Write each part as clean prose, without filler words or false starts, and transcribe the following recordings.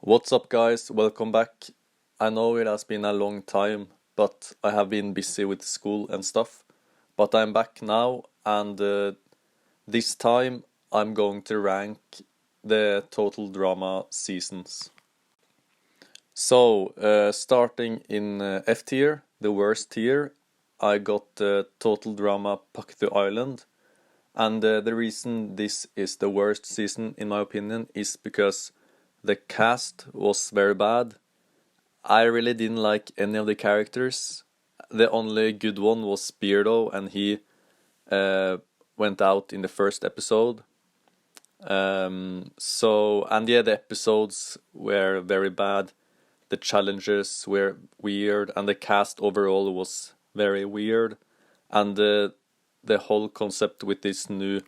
What's up, guys? Welcome back. I know it has been a long time, but I have been busy with school and stuff. But I'm back now, and this time I'm going to rank the total drama seasons. So, starting in F tier, the worst tier, I got the total drama Paktu Island. And the reason this is the worst season, in my opinion, is because the cast was very bad. I really didn't like any of the characters. The only good one was Beardo, and he went out in the first episode. And the episodes were very bad. The challenges were weird, and the cast overall was very weird. And the whole concept with this new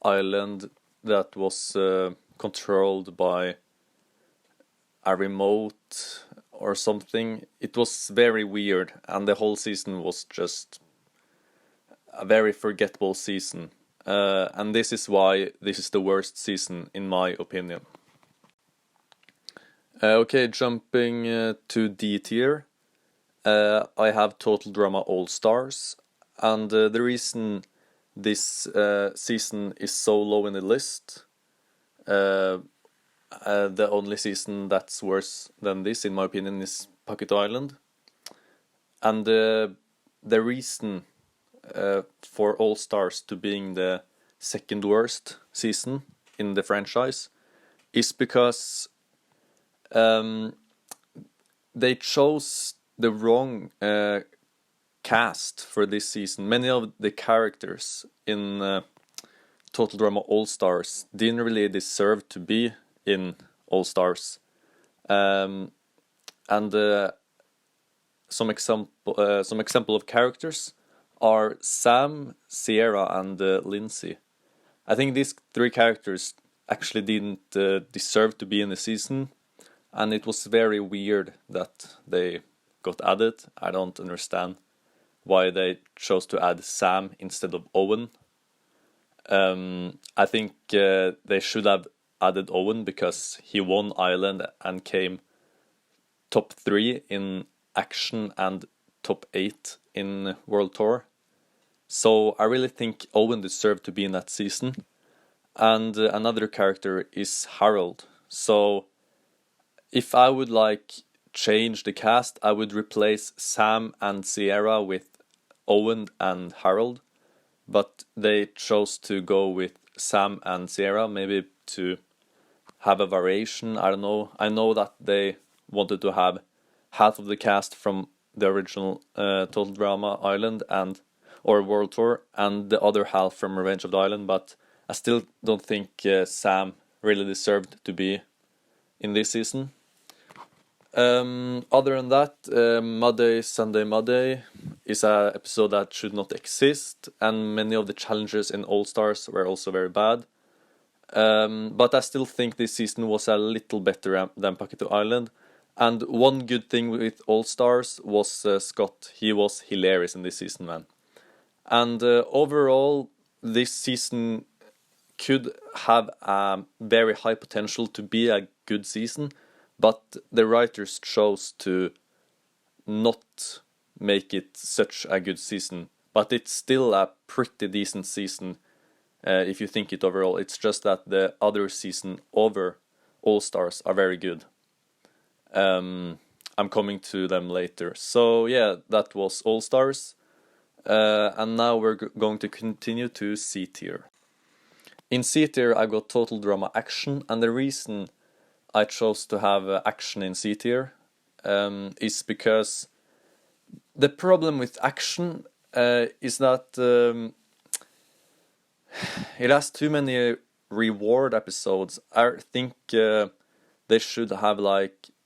island that was controlled by a remote or something, it was very weird, and the whole season was just a very forgettable season. And this is why this is the worst season, in my opinion. Okay, jumping to D tier, I have Total Drama All Stars, and the reason this season is so low in the list, the only season that's worse than this, in my opinion, is Pocket Island. And the reason for All Stars to being the second worst season in the franchise is because they chose the wrong cast for this season. Many of the characters in Total Drama All Stars didn't really deserve to be in All Stars. Some example of characters are Sam, Sierra, and Lindsay. I think these three characters actually didn't deserve to be in the season, and it was very weird that they got added. I don't understand why they chose to add Sam instead of Owen. I think they should have added Owen because he won Island and came top 3 in action and top 8 in World Tour. So I really think Owen deserved to be in that season. And another character is Harold. So if I would change the cast, I would replace Sam and Sierra with Owen and Harold. But they chose to go with Sam and Sierra, maybe to have a variation. I don't know. I know that they wanted to have half of the cast from the original Total Drama Island or World Tour, and the other half from Revengeful Island, but I still don't think Sam really deserved to be in this season. Other than that, Mudday Sunday Mudday is an episode that should not exist, and many of the challenges in All Stars were also very bad. But I still think this season was a little better than Paquito Island. And one good thing with All Stars was Scott. He was hilarious in this season, man. And overall, this season could have a very high potential to be a good season, but the writers chose to not make it such a good season. But it's still a pretty decent season if you think it overall. It's just that the other season over All Stars are very good. I'm coming to them later. So yeah, that was All Stars. And now we're going to continue to C tier. In C tier, I got Total Drama Action, and the reason I chose to have action in C tier is because the problem with action is that it has too many reward episodes. I think they should have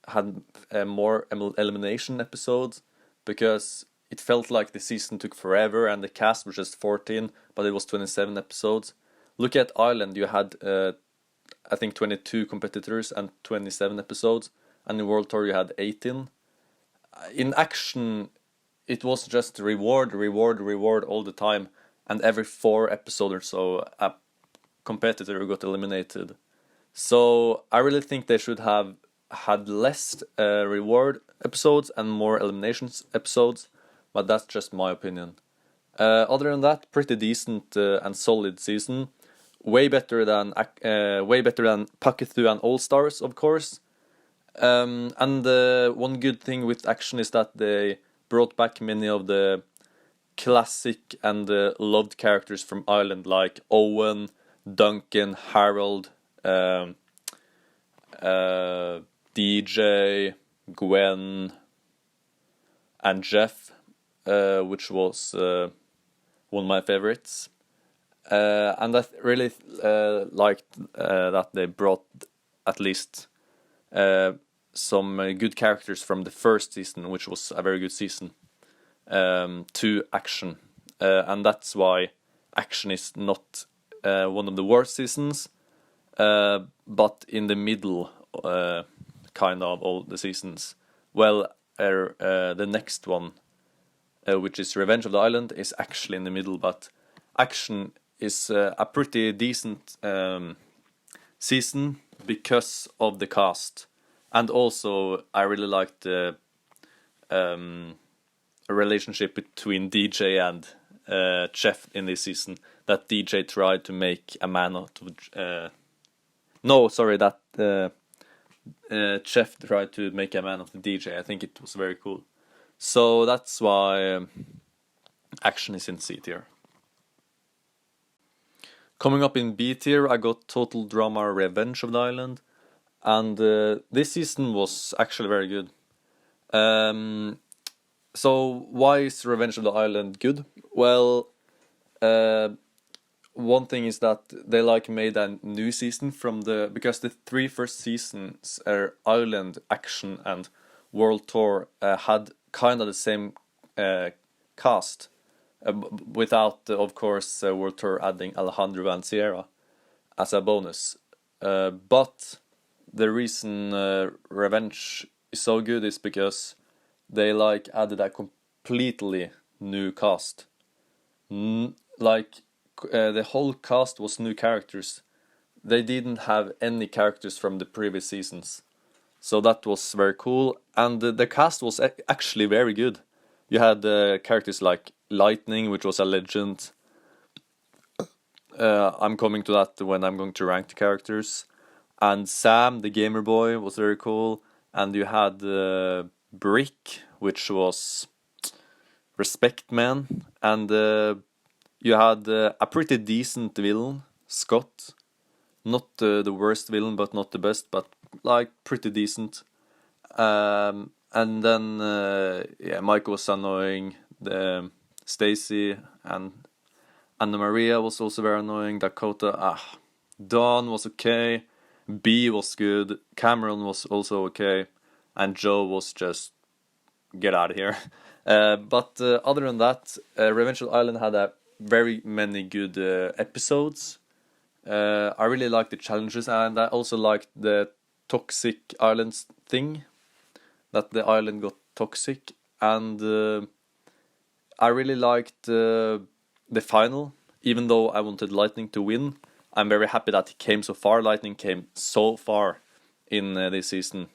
had more elimination episodes, because it felt like the season took forever and the cast was just 14, but it was 27 episodes. Look at Ireland, you had I think 22 competitors and 27 episodes, and in World Tour you had 18. In action, it was just reward all the time, and every 4 episodes or so a competitor got eliminated. So I really think they should have had less reward episodes and more eliminations episodes, but that's just my opinion. Other than that, pretty decent and solid season. Way better than Pakethu and All Stars, of course. And one good thing with Action is that they brought back many of the classic and loved characters from Ireland, like Owen, Duncan, Harold, DJ, Gwen, and Jeff, which was one of my favorites. And I really liked that they brought at least some good characters from the first season, which was a very good season, to Action. And that's why Action is not one of the worst seasons, but in the middle kind of all the seasons. Well, the next one, which is Revenge of the Island, is actually in the middle, but Action is a pretty decent season because of the cast. And also, I really liked the relationship between DJ and Chef in this season. That DJ tried to make a man out of... Chef tried to make a man of the DJ. I think it was very cool. So that's why Action is in C tier. Coming up in B tier, I got Total Drama Revenge of the Island. And this season was actually very good. So why is Revenge of the Island good? Well, one thing is that they made a new season because the three first seasons, Island, Action, and World Tour, had kind of the same cast, without, of course, World Tour adding Alejandro and Sierra as a bonus. But the reason Revenge is so good is because they added a completely new cast. The whole cast was new characters. They didn't have any characters from the previous seasons. So that was very cool. And the cast was actually very good. You had characters like Lightning, which was a legend. I'm coming to that when I'm going to rank the characters. And Sam, the gamer boy, was very cool. And you had Brick, which was Respect Man. And you had a pretty decent villain, Scott. Not the worst villain, but not the best, but pretty decent. And then Mike was annoying. Stacy and Anna Maria was also very annoying. Dakota, Dawn was okay. B was good. Cameron was also okay. And Joe was just get out of here. But other than that, Revengeful Island had a very many good episodes. I really liked the challenges, and I also liked the toxic islands thing, that the island got toxic, and I really liked the final. Even though I wanted Lightning to win, I'm very happy that he came so far. Lightning came so far in this season.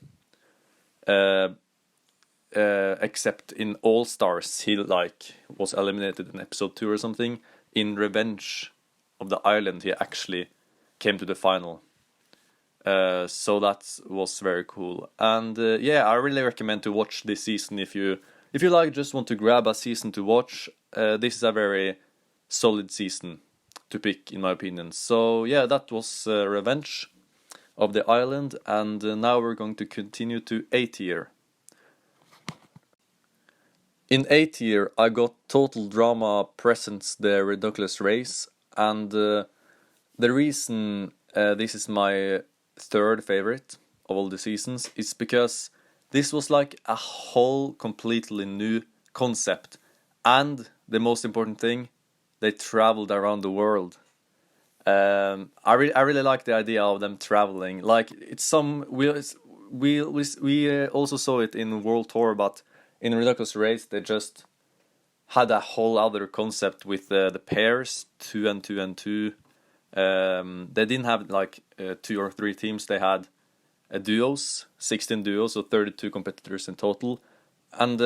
Except in All Stars, he was eliminated in episode 2 or something. In Revenge of the Island, he actually came to the final. So that was very cool. And I really recommend to watch this season if you just want to grab a season to watch. This is a very solid season to pick, in my opinion. So that was Revenge of the Island, and now we're going to continue to A tier. In A tier, I got Total Drama Presents the Reductless Race, and the reason this is my third favorite of all the seasons is because this was a whole completely new concept, and the most important thing, they traveled around the world. I really like the idea of them traveling. We also saw it in World Tour, but in Reductless Race, they just had a whole other concept with the pairs, 2 and 2 and 2. They didn't have 2 or 3 teams. They had duos, 16 duos, so 32 competitors in total, and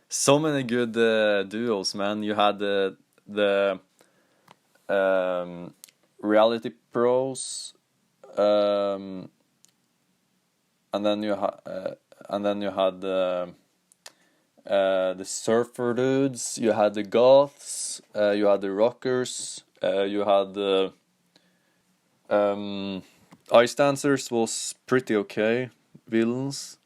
so many good duos, man. You had the reality pros, and then you had the surfer dudes. You had the goths. You had the rockers. You had the ice dancers was pretty okay villains.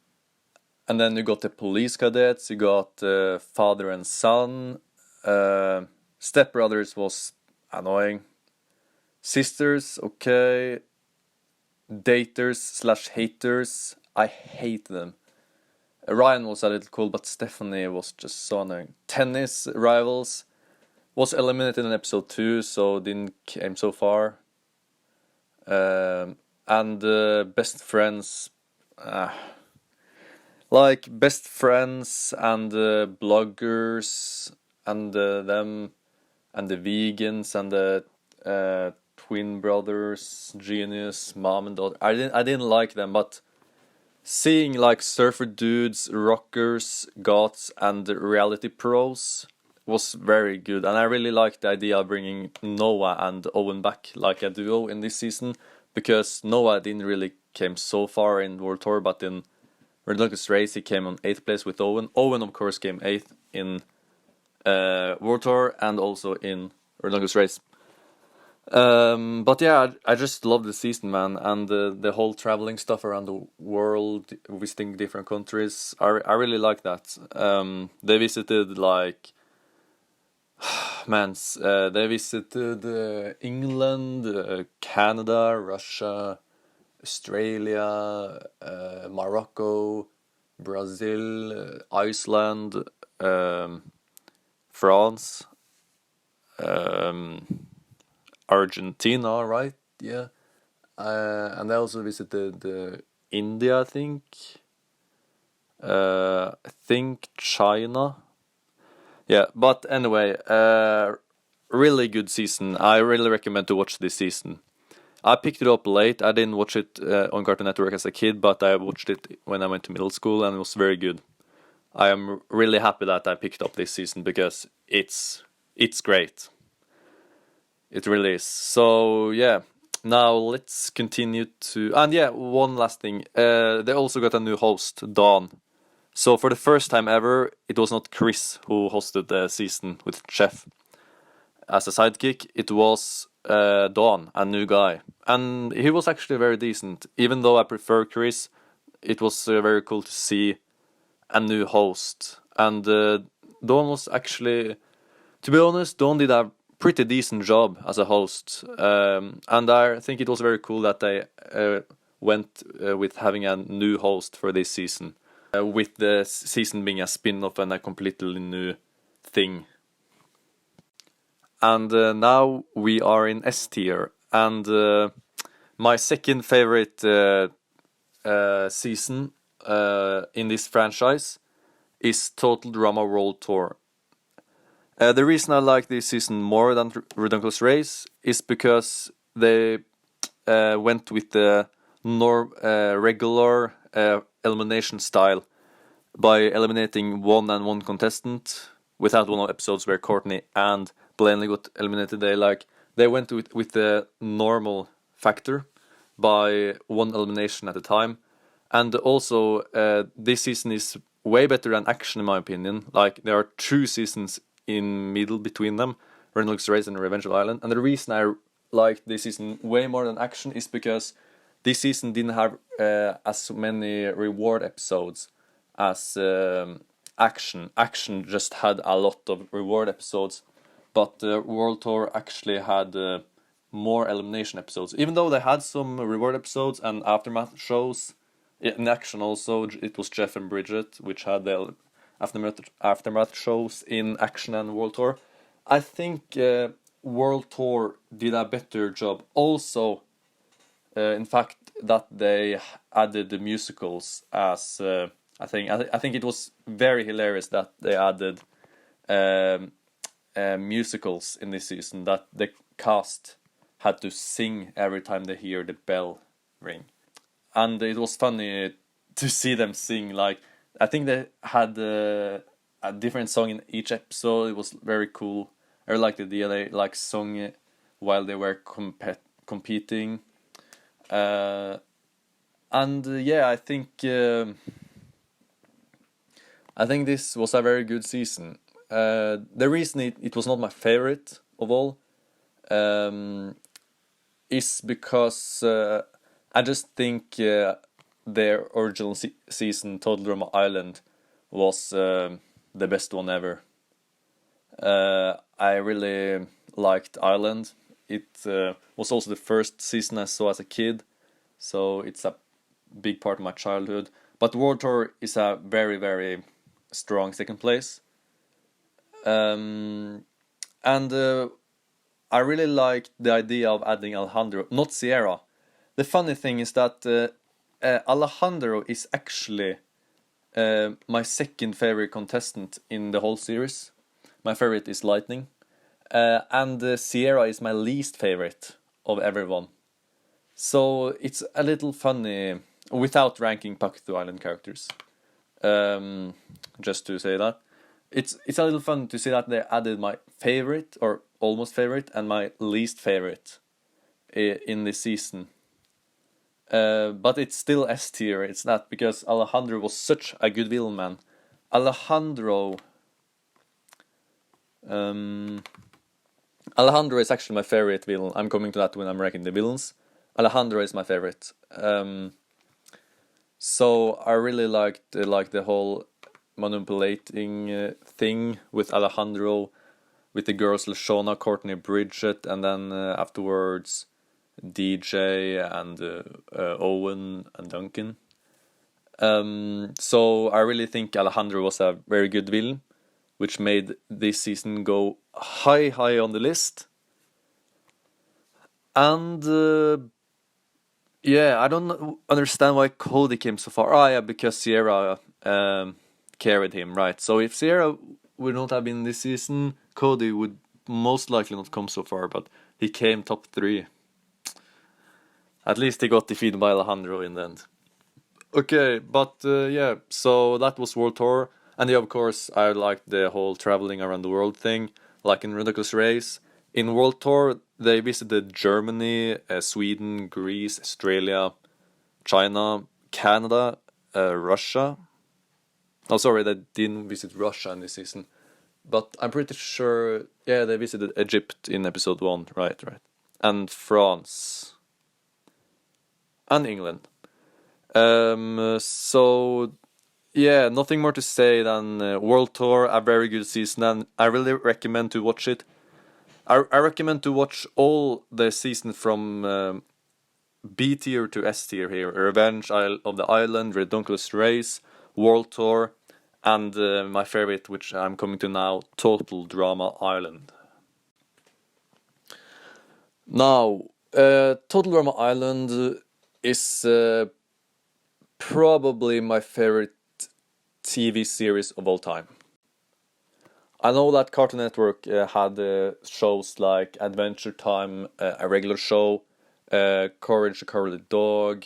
And then you got the police cadets, you got father and son. Stepbrothers was annoying. Sisters, okay. Daters / haters, I hate them. Ryan was a little cool, but Stephanie was just so annoying. Tennis rivals was eliminated in episode 2, so didn't came so far. And best friends, like best friends and bloggers and them and the vegans and the twin brothers, genius, mom and daughter. I didn't like them, but seeing like surfer dudes, rockers, goths, and the reality pros was very good, and I really liked the idea of bringing Noah and Owen back like a duo in this season, because Noah didn't really came so far in World Tour, but in Reductless Race he came on 8th place with Owen. Owen of course came 8th in World Tour and also in Reductless Race. But yeah, I just love the season, man, and the whole traveling stuff around the world, visiting different countries. I really like that. They visited like, they visited England, Canada, Russia, Australia, Morocco, Brazil, Iceland, France, Argentina, right? Yeah. And I also visited India, I think China. Yeah, but anyway, really good season. I really recommend to watch this season. I picked it up late. I didn't watch it on Cartoon Network as a kid, but I watched it when I went to middle school, and it was very good. I am really happy that I picked up this season because it's great. It really is. So yeah, now let's continue to... And yeah, one last thing. They also got a new host, Dawn. So for the first time ever, it was not Chris who hosted the season with Chef as a sidekick. It was Dawn, a new guy. And he was actually very decent. Even though I prefer Chris, it was very cool to see a new host. And Dawn was actually... To be honest, Dawn did a pretty decent job as a host, and I think it was very cool that they went with having a new host for this season, with the season being a spin-off and a completely new thing. And now we are in S tier, and my second favorite season in this franchise is Total Drama World Tour. The reason I like this season more than Reductless Race is because they went with the regular elimination style by eliminating one and one contestant without one of episodes where Courtney and Blaney got eliminated. They went with the normal factor by one elimination at a time, and also this season is way better than Action in my opinion. Like there are 2 seasons in middle between them, Reductless Race and Revengeful Island. And the reason I like this season way more than Action is because this season didn't have as many reward episodes as Action. Action just had a lot of reward episodes, but World Tour actually had more elimination episodes. Even though they had some reward episodes and aftermath shows, in Action also it was Jeff and Bridget, which had the aftermath shows in Action and World Tour. I think World Tour did a better job. Also, in fact, that they added the musicals as I think it was very hilarious that they added musicals in this season, that the cast had to sing every time they hear the bell ring. And it was funny to see them sing. Like, I think they had a different song in each episode. It was very cool. I really liked the idea they like sung it while they were competing. Yeah, I think this was a very good season. The reason it was not my favorite of all is because I just think their original season, Total Drama Island, was the best one ever. I really liked Island. It was also the first season I saw as a kid, so it's a big part of my childhood. But World Tour is a very, very strong second place. And I really liked the idea of adding Alejandro, not Sierra. The funny thing is that Alejandro is actually my second favorite contestant in the whole series. My favorite is Lightning. And Sierra is my least favorite of everyone. So it's a little funny, without ranking Pakutu Island characters. Just to say that. It's a little fun to see that they added my favorite, or almost favorite, and my least favorite in this season. But it's still S tier, it's not, because Alejandro was such a good villain, man. Alejandro is actually my favorite villain. I'm coming to that when I'm ranking the villains. Alejandro is my favorite. So I really liked the whole manipulating thing with Alejandro, with the girls Lashona, Courtney, Bridget, and then afterwards DJ and Owen and Duncan. So I really think Alejandro was a very good villain, which made this season go high on the list. And I don't understand why Cody came so far. Oh yeah, because Sierra carried him, right? So if Sierra would not have been this season, Cody would most likely not come so far, but he came top 3. At least he got defeated by Alejandro in the end. Okay, but so that was World Tour. And of course, I liked the whole traveling around the world thing, like in Ridiculous Race. In World Tour, they visited Germany, Sweden, Greece, Australia, China, Canada, Russia. Oh, sorry, they didn't visit Russia in this season. But I'm pretty sure, they visited Egypt in episode 1, right. And France. And England. Nothing more to say than World Tour, a very good season, and I really recommend to watch it. I recommend to watch all the season from B tier to S tier here. Revenge of the Island, Reductless Race, World Tour, and my favorite, which I'm coming to now, Total Drama Island. Now, Total Drama Island is probably my favorite TV series of all time. I know that Cartoon Network had shows like Adventure Time, a regular show, Courage the Cowardly Dog,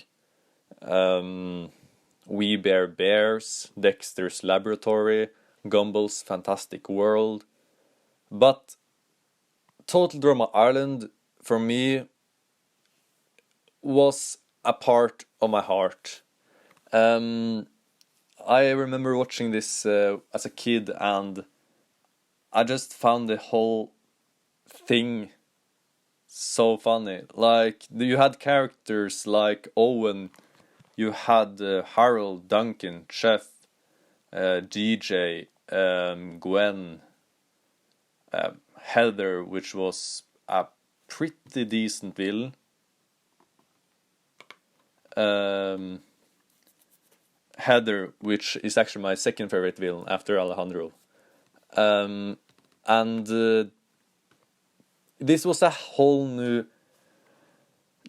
We Bare Bears, Dexter's Laboratory, Gumball's Fantastic World. But Total Drama Island, for me, was a part of my heart. I remember watching this as a kid, and I just found the whole thing so funny. Like, you had characters like Owen, you had Harold, Duncan, Chef, DJ, Gwen, Heather, which was a pretty decent villain. Heather, which is actually my second favorite villain after Alejandro. This was a whole new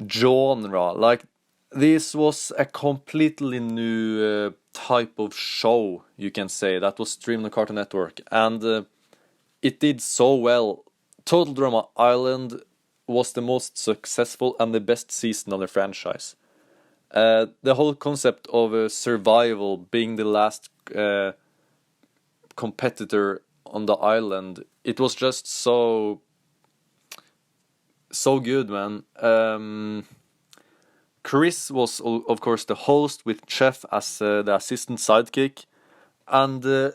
genre. Like, this was a completely new type of show, you can say, that was streamed on Cartoon Network. And it did so well. Total Drama Island was the most successful and the best season of the franchise. The whole concept of survival, being the last competitor on the island, it was just so good, man. Chris was, of course, the host, with Chef as the assistant sidekick. And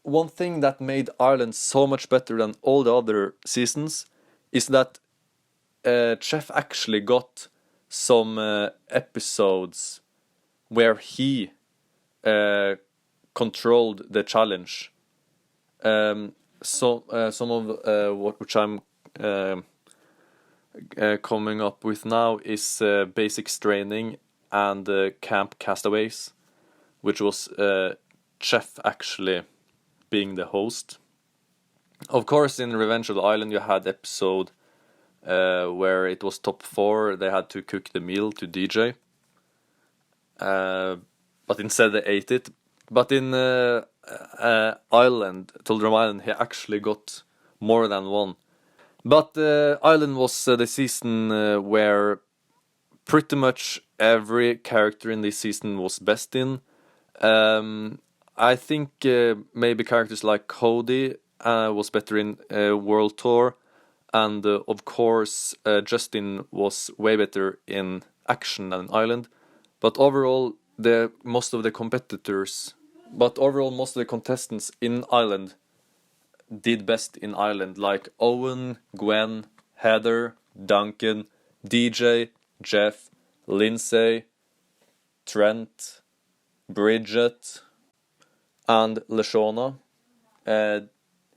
one thing that made Ireland so much better than all the other seasons is that Chef actually got some episodes where he controlled the challenge. Some of which I'm coming up with now is Basic Training and Camp Castaways, which was Chef actually being the host. Of course, in Revengeful Island, you had episode where it was top 4. They had to cook the meal to DJ, but instead they ate it. But in Island, Total Island, he actually got more than one. But Island was the season where pretty much every character in this season was best in. I think maybe characters like Cody was better in World Tour, and of course Justin was way better in action than Island. But overall, most of the contestants in Island did best in Island, like Owen, Gwen, Heather, Duncan, DJ, Jeff, Lindsay, Trent, Bridget, and Lashona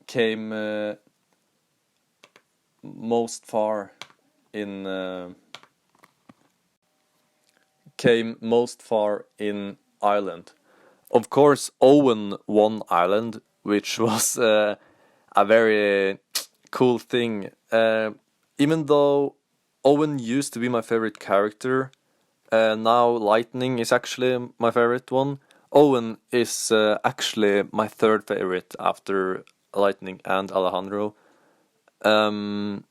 came most far in Ireland. Of course, Owen won Ireland, which was a very cool thing. Even though Owen used to be my favorite character, now Lightning is actually my favorite one. Owen is actually my third favorite after Lightning and Alejandro. And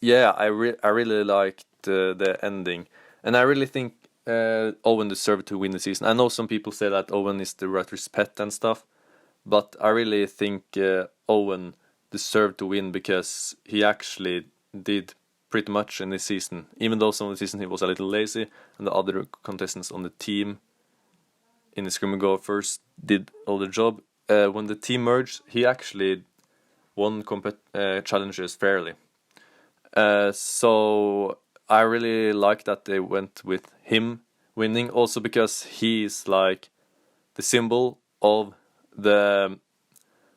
yeah, I really liked the ending, and I really think Owen deserved to win the season. I know some people say that Owen is the writer's pet and stuff, but I really think Owen deserved to win because he actually did pretty much in this season. Even though some of the season he was a little lazy, and the other contestants on the team in the Scream and Go first did all the job. When the team merged, he actually won challenges fairly. So I really like that they went with him winning, also because he's like the symbol of the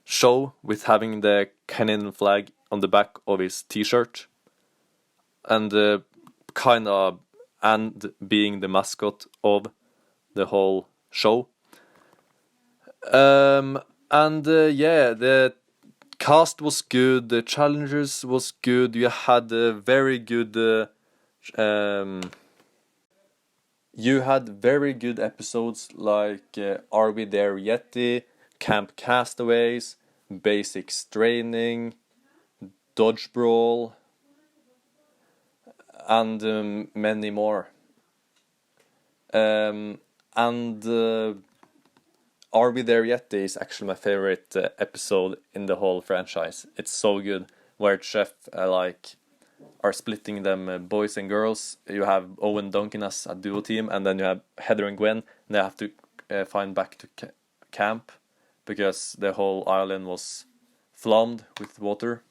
show, with having the Canadian flag on the back of his t-shirt, and and being the mascot of the whole show. Yeah, the cast was good, the challengers was good. You had a very good episodes like Are We There Yeti, Camp Castaways, Basics Training, Dodge Brawl, and many more. Are We There Yet is actually my favorite episode in the whole franchise. It's so good, where Chef are splitting them boys and girls. You have Owen Duncan as a duo team, and then you have Heather and Gwen, and they have to find back to camp because the whole island was flooded with water.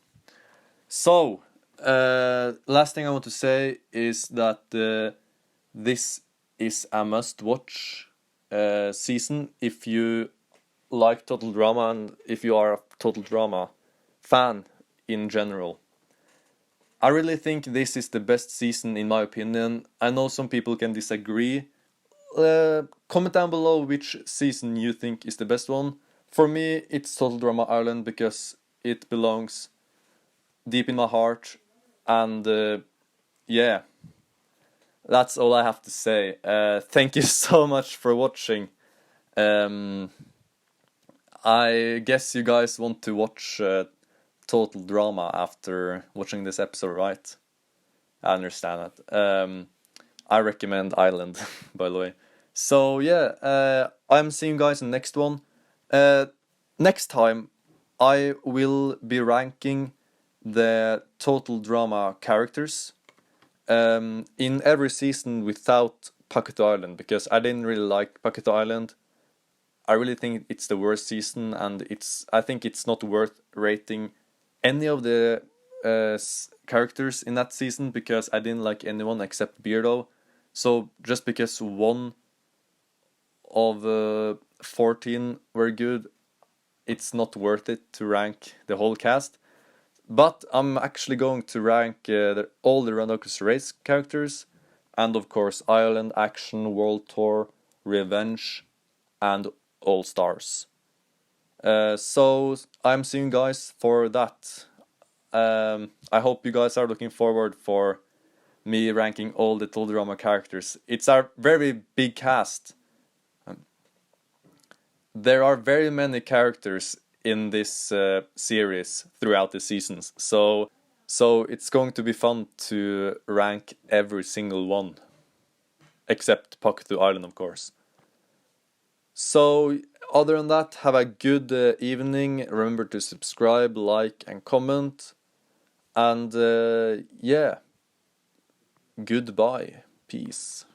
So, last thing I want to say is that this is a must-watch season if you like Total Drama and if you are a Total Drama fan in general. I really think this is the best season in my opinion. I know some people can disagree. Comment down below which season you think is the best one. For me, it's Total Drama Island because it belongs deep in my heart, and yeah, that's all I have to say. Thank you so much for watching. I guess you guys want to watch Total Drama after watching this episode, right? I understand that. I recommend Island, by the way. So yeah, I'm seeing you guys in the next one. Next time, I will be ranking the total drama characters in every season without Pakuto Island, because I didn't really like Pakuto Island. I really think it's the worst season, and I think it's not worth rating any of the characters in that season, because I didn't like anyone except Beardo. So just because one of 14 were good, it's not worth it to rank the whole cast. But I'm actually going to rank all the Reductless Race characters, and of course Island, Action, World Tour, Revenge, and All Stars. So I'm seeing you guys for that. I hope you guys are looking forward for me ranking all the total drama characters. It's a very big cast. There are very many characters in this series throughout the seasons, so it's going to be fun to rank every single one, except Pakuto Island, of course. So other than that, have a good evening. Remember to subscribe, like, and comment. And yeah, goodbye. Peace.